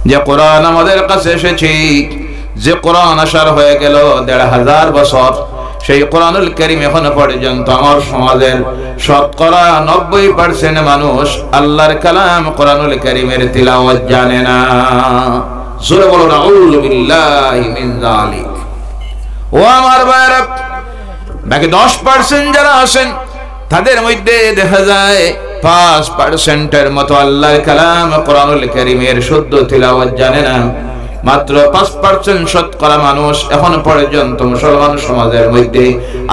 যে কোরআন আমাদের কাছে এসেছে, যে কোরআন আসার হয়ে গেল ১৫০০ বছর, সেই কোরআনুল কারীম এখনো পর্যন্ত আমার সমাজের শতকরা ৯০% মানুষ আল্লাহর কালাম কোরআনুল কারীমের তিলাওয়াত জানে না। জোরে বলুন আউযু বিল্লাহি মিন যালিক। ও আমার ভাইরা, বাকি 10% যারা আছেন তাদের মধ্যে দেখা যায় 5%-এর মতো আল্লাহর কালাম কোরআনুল কারীমের শুদ্ধ তিলাওয়াত জানে না। মাত্র 5% শতকরা মানুষ এখন পর্যন্ত মুসলমান সমাজের মধ্যে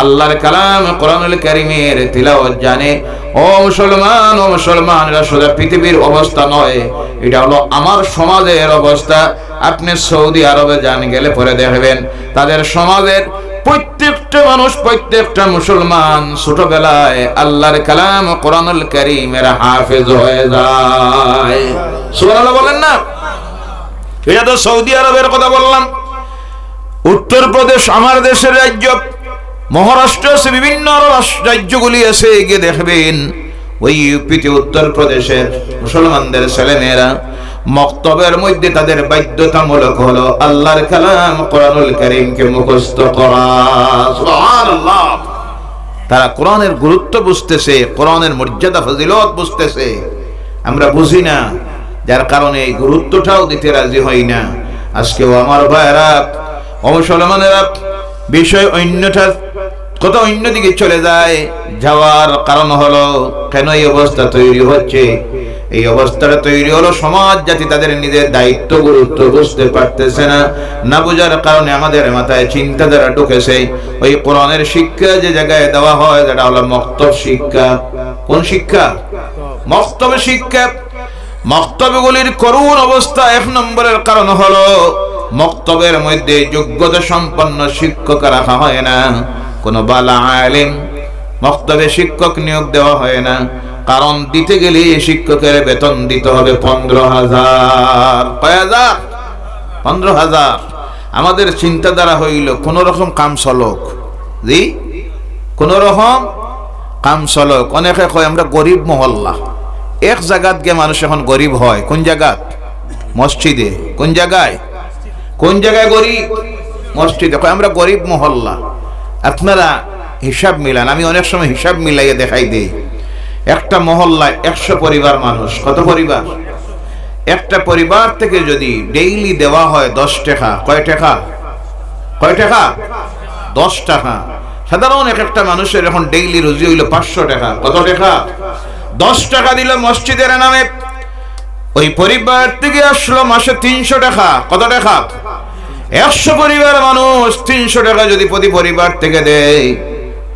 আল্লাহর কালাম কোরআনুল কারীমের তিলাওয়াত জানে। ও মুসলমান, ও মুসলমানরা, শুধু পৃথিবীর অবস্থা নয়, এটা হলো আমার সমাজের অবস্থা। আপনি সৌদি আরবে যান, গেলে পরে দেখবেন তাদের সমাজের প্রত্যেকটা মানুষ, প্রত্যেকটা মুসলমান ছোটবেলায় আল্লাহর কালাম কোরআনুল কারীমের হাফেজ হয়ে যায়। সুবহানাল্লাহ বলেন না? এটা তো সৌদি আরবের কথা বললাম। উত্তরপ্রদেশ আমার দেশের রাজ্য, মহারাষ্ট্র আছে, বিভিন্ন রাজ্যগুলি আছে, গিয়ে দেখবেন ওই ইউপিতে উত্তরপ্রদেশের মুসলমানদের ছেলেমেয়েরা মক্তবের মধ্যে তাদের বাধ্যতামূলক হলো আল্লাহর কালাম কোরআনুল কারীমকে মুখস্থ করা। সুবহানাল্লাহ। তারা কোরআনের গুরুত্ব বুঝতেছে, কোরআনের মর্যাদা ফজিলত বুঝতেছে। আমরা বুঝি না, যার কারণে এই গুরুত্বটাও দিতে রাজি হই না। আজকেও আমার ভাইয়েরা, মুসলমানেরা বিষয় অন্যটা কত অন্যদিকে চলে যায়। যাওয়ার কারণ হলো কেন এই অবস্থা তৈরি হচ্ছে? এই অবস্থাটা তৈরি হলো সমাজ জাতি তাদের নিজের দায়িত্ব গুরুত্ব বুঝতে পারতেছে না। না বোঝার কারণে আমাদের মাথায় চিন্তাধারা ঢুকেছে ওই কোরআনের শিক্ষা যে জায়গায় দেওয়া হয়, যেটা হলো মক্তব শিক্ষা। কোন শিক্ষা? মক্তবের শিক্ষা। মক্তবগুলির করুণ অবস্থা 1 নম্বরের কারণ হলো মক্তবের মধ্যে যোগ্যতা সম্পন্ন শিক্ষক রাখা হয় না। কোন বালা আলেম মক্তবে শিক্ষক নিয়োগ দেওয়া হয় না। কারণ দিতে গেলে শিক্ষকের বেতন দিতে হবে 15,000। কয় হাজার? 15,000। আমাদের চিন্তাধারা হইল কোন রকম কাম চলক, জি, কোন রকম কাম চলক। অনেকে কয় আমরা গরিব মহল্লা। এক জায়গাত গিয়ে মানুষ এখন গরিব হয়। কোন জায়গাত? মসজিদে। কোন জায়গায়? কোন জায়গায় গরিব? মসজিদে। কয় আমরা গরিব মহল্লা। আপনারা হিসাব মিলান। আমি অনেক সময় হিসাব মিলাইয়ে দেখাই দেই। একটা মহল্লায় 100 পরিবার মানুষ। কত পরিবার? একটা পরিবার থেকে যদি ডেইলি দেওয়া হয় 10 টাকা, কয় টাকা? কয় টাকা? 10 টাকা। সাধারণ একটা মানুষের এখন ডেইলি রুজি হইল 500 টাকা। কত টাকা? 10 টাকা দিল মসজিদের নামে। ওই পরিবার থেকে আসলো মাসে 300 টাকা। কত টাকা? 100 পরিবার মানুষ 300 টাকা যদি প্রতি পরিবার থেকে দেয়,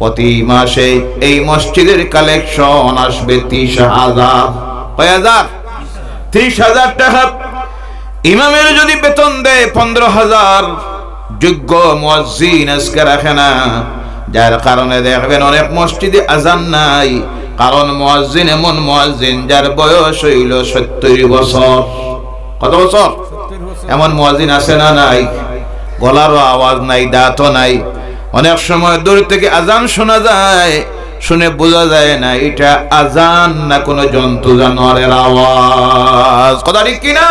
প্রতি মাসে এই মসজিদের কালেকশন আসবে 30,000। কয় হাজার? 30,000 টাকা। ইমামের যদি বেতন দেয় 15,000, যোগ্য মুয়াজ্জিন আজকে রাখে না। যার কারণে দেখবেন অনেক মসজিদে আজান নাই। কারণ মুয়াজ্জিন এমন মুয়াজ্জিন যার বয়স হইল 70 বছর। কত বছর? এমন মুয়াজ্জিন আছে না নাই? গলারও আওয়াজ নাই, দাঁতও নাই। অনেক সময় দূর থেকে আজান শোনা যায়, শুনে বোঝা যায় না এটা আজান না কোনো জন্তু জানোয়ারের আওয়াজ। কথা ঠিক কিনা?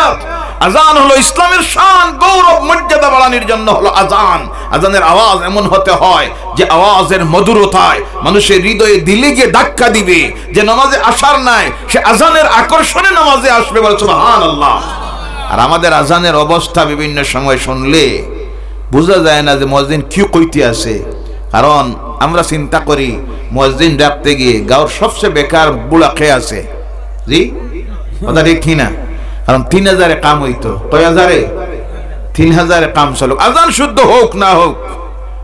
আজান হলো ইসলামের শান, গৌরব, মর্যাদা বাড়ানোর জন্য হলো আজান। আজানের আওয়াজ এমন হতে হয় যে আওয়াজের মধুরতায় মানুষের হৃদয়ে দিলে গিয়ে ধাক্কা দিবে। যে নামাজে আসার নাই, সে আজানের আকর্ষণে নামাজে আসবে। বলে সুবহানাল্লাহ। আর আমাদের আজানের অবস্থা বিভিন্ন সময় শুনলে বোঝা যায় না যে মুয়াজ্জিন কি কইতে আছে। কারণ আমরা চিন্তা করি মুয়াজ্জিন ডাকতে গিয়ে গাঁর সবচেয়ে বেকার বুড়া খেয়ে আছে। জি, কথা ঠিক কিনা? কারণ 3,000 কাম হইতো। কয় হাজারে? 3,000 কাম চলো। আজান শুদ্ধ হোক না হোক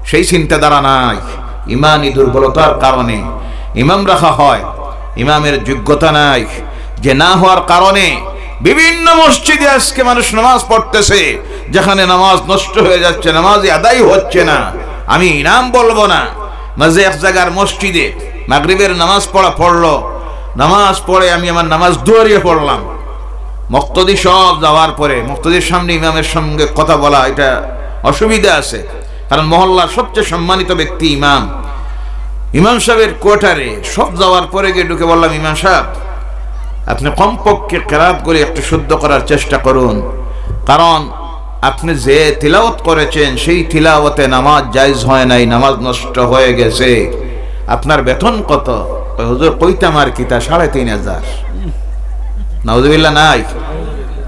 সেই চিন্তাধারা নাই। ইমানি দুর্বলতার কারণে ইমাম রাখা হয়, ইমামের যোগ্যতা নাই। যে না হওয়ার কারণে বিভিন্ন মসজিদে আজকে মানুষ নামাজ পড়তেছে, যেখানে নামাজ নষ্ট হয়ে যাচ্ছে, নামাজই আদায় হচ্ছে না। আমি নাম বলবো না। মাঝে এক জায়গার মসজিদে মাগরিবের নামাজ পড়লো। নামাজ পড়ে আমি আমার নামাজ দুয়ারিয়ে পড়লাম। মুক্তদি সব যাওয়ার পরে মুক্তদির সামনে ইমামের সঙ্গে কথা বলা এটা অসুবিধা আছে। কারণ মহল্লার সবচেয়ে সম্মানিত ব্যক্তি ইমাম। ইমাম সাহেবের কোয়ার্টারে সব যাওয়ার পরে গিয়ে ঢুকে বললাম, ইমাম সাহেব আপনি কমপক্ষে কেরাত করে একটু শুদ্ধ করার চেষ্টা করুন। কারণ আপনি যে তিলাওয়াত করেছেন সেই তিলাওয়াতে নামাজ জায়েজ হয় নাই, নামাজ নষ্ট হয়ে গেছে। আপনার বেতন কত? হুজুর কইতাম আর কিতা ৩৫০০। নাউজুবিল্লাহ নাই।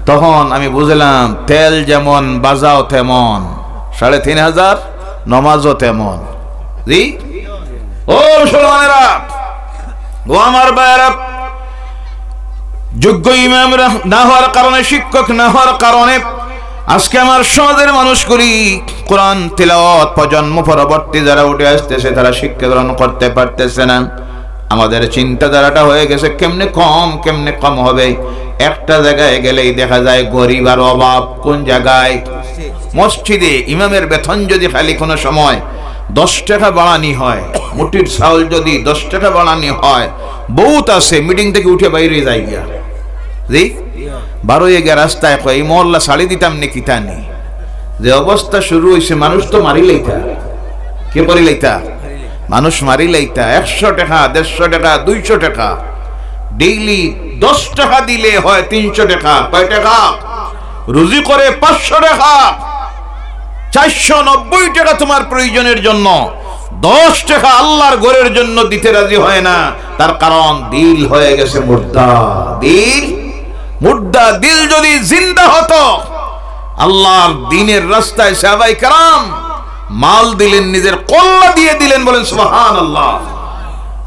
তখন আমি বুঝলাম তেল যেমন বাজাও তেমন, ৩৫০০ নামাজও তেমন। জি ও মুসলমানেরা, ও আমার ভাইয়েরা, যোগ্য ইমাম না হওয়ার কারণে, শিক্ষক না হওয়ার কারণে আজকে আমার সমাজের মানুষগুলি কোরআন তিলাওয়াত প্রজন্ম পরবর্তী যারা উঠে আসতেছে তারা শিক্ষা গ্রহণ করতে পারতেছে না। আমাদের চিন্তাধারাটা হয়ে গেছে কেমনে কম হবে। একটা জায়গায় গেলেই দেখা যায় গরিব আর অভাব। কোন জায়গায়? মসজিদে ইমামের বেতন যদি খালি কোনো সময় 10 টাকা বাড়ানি হয়, মুঠির চাউল যদি 10 টাকা বাড়ানি হয়, বহুত আছে মিটিং থেকে উঠে বাইরে যাই গিয়া, জি 12 গিয়া রাস্তায় কয় এই মহল্লা ছাড়ি দিতাম নি কিতা নি। যে অবস্থা শুরু হয়েছে, মানুষ তো মারি লাইতা। কে করি লাইতা? মানুষ মারি লাইতা। 100 টাকা, 150 টাকা, 200 টাকা ডেইলি 10 টাকা দিলে হয় 300 টাকা। কয় টাকা? রুজি করে 500 টাকা। 490 টাকা তোমার প্রয়োজনের জন্য, 10 টাকা আল্লাহর ঘরের জন্য দিতে রাজি হয় না। তার কারণ দিল হয়ে গেছে মুর্দা। দিল মুর্দা। দিল যদি জিন্দা হতো, আল্লাহর দ্বীনের রাস্তায় সাহাবায়ে কেরাম মাল দিলেন, নিজের কল্লা দিয়ে দিলেন। বলেন সুবহানাল্লাহ।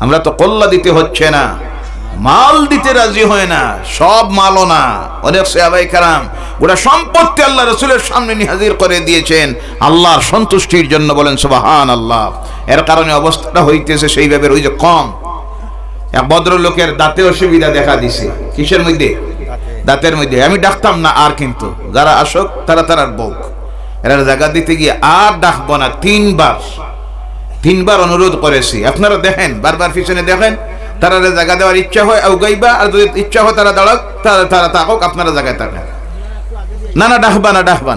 আমরা তো কল্লা দিতে হচ্ছে না, মাল দিতে রাজি হয় না। সব মালও না, অনেক সাহাবায়ে কেরাম গোটা সম্পত্তি আল্লাহ রাসূলের সামনে হাজির করে দিয়েছেন আল্লাহর সন্তুষ্টির জন্য। বলেন সুবহানাল্লাহ। এর কারণে অবস্থাটা হইতেছে সেইভাবে। ওই যে কম, এক ভদ্রলোকের দাঁতে অসুবিধা দেখা দিছে। কিসের মধ্যে? দাঁতের মধ্যে। আমি ডাকতাম না আর, কিন্তু যারা আসুক তারা বউক, এরা জায়গা দিতে গিয়ে আর ডাকবো না। 3বার অনুরোধ করেছি। আপনারা দেখেন, বারবার পিছনে দেখেন, তারা জায়গা দেওয়ার ইচ্ছা হয় আউগাইবা, আর যদি ইচ্ছা হয় তারা দাঁড়াক, তারা থাকুক, আপনারা জায়গায় থাকেন। না ডাকবা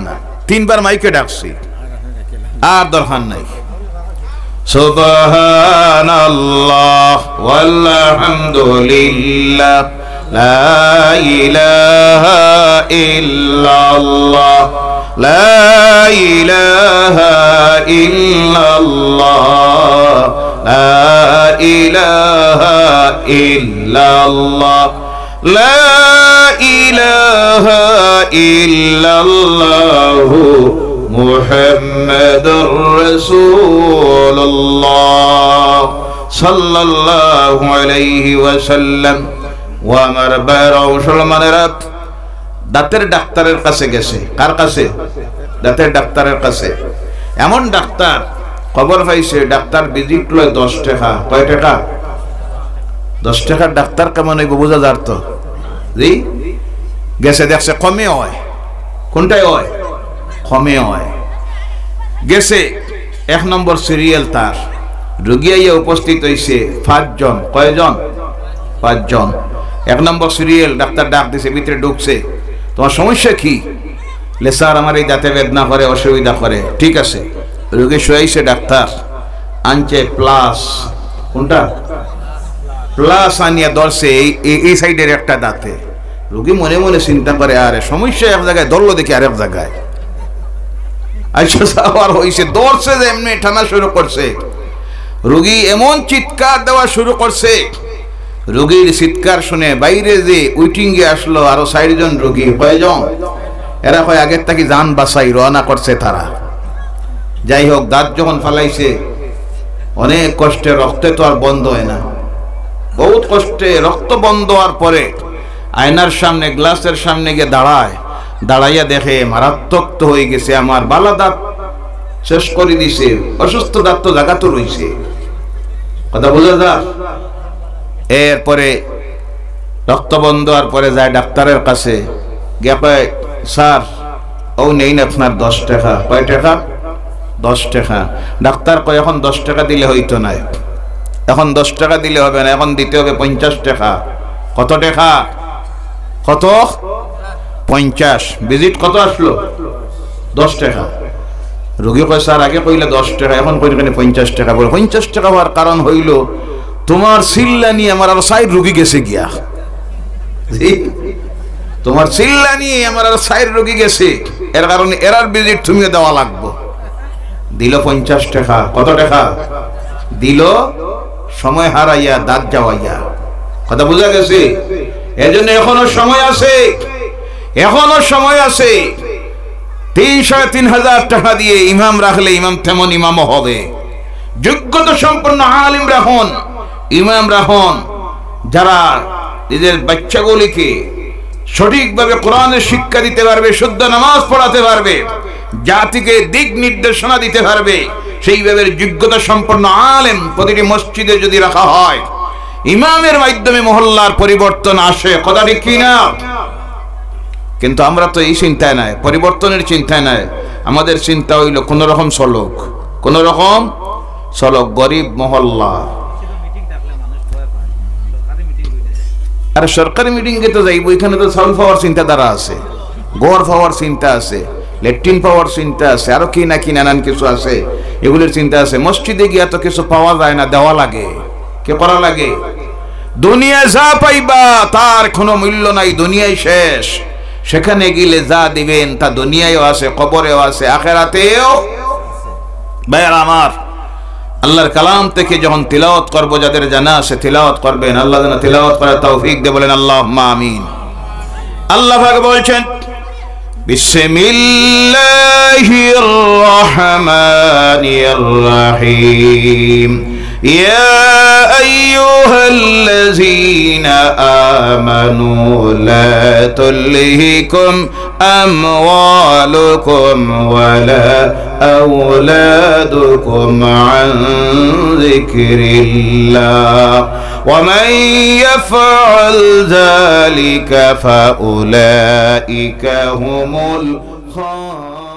না। 3বার মাইকে ডাকছি, আর দরকার নাই। সুবহানাল্লাহ ওয়ালহামদুলিল্লাহ লা ইলাহা ইল্লাল্লাহ লা ইলাহা ইল্লাল্লাহ লা ইলাহা ইল্লাল্লাহ লা ইলাহা ইল্লাল্লাহ মুহাম্মাদুর রাসূলুল্লাহ সাল্লাল্লাহু আলাইহি ওয়াসাল্লাম। ও আমার ভাইরা মুসলমানেরা, দাঁতের ডাক্তারের কাছে গেছে। কার কাছে? দাঁতের ডাক্তারের কাছে। এমন ডাক্তার খবর পাইছে, ডাক্তার ভিজিট লয় 10 টাকা। কয় টাকা? 10 টাকার ডাক্তার কেমন হইব বোঝা যার তো। জি গেছে, দেখছে কমে হয়। কোনটাই হয়? কমে হয়। গেছে, 1 নম্বর সিরিয়াল তার। রোগী আইয়া উপস্থিত হইছে 5 জন। কয়জন? 5 জন। 1 নম্বর সিরিয়াল। ডাক্তার ডাক দিছে, ভিতরে ঢুকছে। তোমার সমস্যা কি? লে স্যার আমার এই দাঁতে বেদনা করে, অসুবিধা করে। ঠিক আছে। রোগী শুয়াইছে, ডাক্তার আনছে প্লাস। কোনটা? প্লাস আনিয়া ধরছে এই সাইডের একটা দাঁতে। রোগী মনে মনে চিন্তা করে, আরে সমস্যা এক জায়গায়, ধরলো দেখি আরেক জায়গায়। আচ্ছা আবার হইছে, ধরছে যে এমনি টানা শুরু করছে। রোগী এমন চিৎকার দেওয়া শুরু করছে, রোগীর চিৎকার শুনে বাইরে যে উইটিং এ আসলো আরো 4 জন রোগী। কয়জন? এরা কয় আগের থেকে জান বাঁচাই রওনা করছে তারা। যাই হোক, দাঁত যখন ফালাইছে, অনেক কষ্টে, রক্তে তো আর বন্ধ হয় না, বহুত কষ্টে রক্ত বন্ধ হওয়ার পরে আয়নার সামনে, গ্লাসের সামনে গিয়ে দাঁড়াইয়া দেখে মারাত্মক তো হয়ে গেছে, আমার বালা দাঁত শেষ করে দিছে, অসুস্থ দাঁত তো জায়গা তো রয়েছে। কথা বোঝা যায়? এরপরে রক্ত বন্ধ হওয়ার পরে যায় ডাক্তারের কাছে, গিয়ে কয় স্যার ও নেই না আপনার 10 টাকা। কয় টাকা? 10 টাকা। ডাক্তার কয় এখন 10 টাকা দিলে হইতো না, এখন 10 টাকা দিলে হবে না, এখন দিতে হবে 50 টাকা। কত টাকা? কত? 50। ভিজিট কত আসলো? 10 টাকা। রোগী কয় স্যার আগে কইলে 10 টাকা, এখন কইলে 50 টাকা। বলে 50 টাকা হওয়ার কারণ হইল তোমার সিল্লা নিয়ে আমার আর 60 রোগী গেছে গিয়া। তোমার চিল্লানি আমার আর সাইর রোগী গেছে, এর কারণে এরার ভিজিট তুমিও দেওয়া লাগবে। দিল 50 টাকা। কত টাকা দিল? সময় হারাইয়া দাঁত যাওয়াইয়া। কথা বোঝা গেছে? এজন্য এখনো সময় আছে, এখনো সময় আছে। 3,500 টাকা দিয়ে ইমাম রাখলে ইমাম তেমন ইমামও হবে। যোগ্যতা সম্পন্ন আলিম রাখুন, ইমাম রাখুন, যারা নিজের বাচ্চাগুলিকে সঠিকভাবে কোরআনের শিক্ষা দিতে পারবে, শুদ্ধ নামাজ পড়াতে পারবে, জাতিকে দিক নির্দেশনা দিতে পারবে, সেইভাবে যোগ্যতা সম্পন্ন আলেম প্রতিটি মসজিদে যদি রাখা হয়, ইমামের মাধ্যমে মহল্লার পরিবর্তন আসে। কথা ঠিক কিনা? কিন্তু আমরা তো এই চিন্তায় নাই, পরিবর্তনের চিন্তায় নাই। আমাদের চিন্তা হইল কোন রকম চলক, কোন রকম চলক, গরিব মহল্লা। আর সরকারি মিটিং এ তো যাইব, এখানে তো চাউল পাওয়ার চিন্তাধারা আছে, গড় পাওয়ার চিন্তা আছে, ল্যাট্রিন পাওয়ার চিন্তা আছে, আরো কি না কি নানান কিছু আছে, এগুলোর চিন্তা আছে। মসজিদে গিয়া তো কিছু পাওয়া যায় না, দেওয়া লাগে, কে করা লাগে। দুনিয়া যা পাইবা তার কোনো মূল্য নাই, দুনিয়াই শেষ। সেখানে গেলে যা দিবেন তা দুনিয়ায়ও আছে, কবরেও আছে, আখিরাতেও। ভাইরা আমার, আল্লাহর কালাম থেকে যখন তিলাওয়াত করব, যাদের জানা আছে তিলাওয়াত করবেন। আল্লাহ যেন তিলাওয়াত করার তৌফিক দে, বলেন আল্লাহুম্মা আমিন। আল্লাহ পাক বলছেন, বিসমিল্লাহির রহমানির রহিম। ইয়া আইয়ুহাল্লাযীনা আমানু লা তুলহিকুম আমওয়ালুকুম ওয়ালা আওলাদুকুম আন যিকরিল্লাহ ওয়া মান ইয়াফআল যালিকা ফাউলাইকা হুমুল খাসিরুন।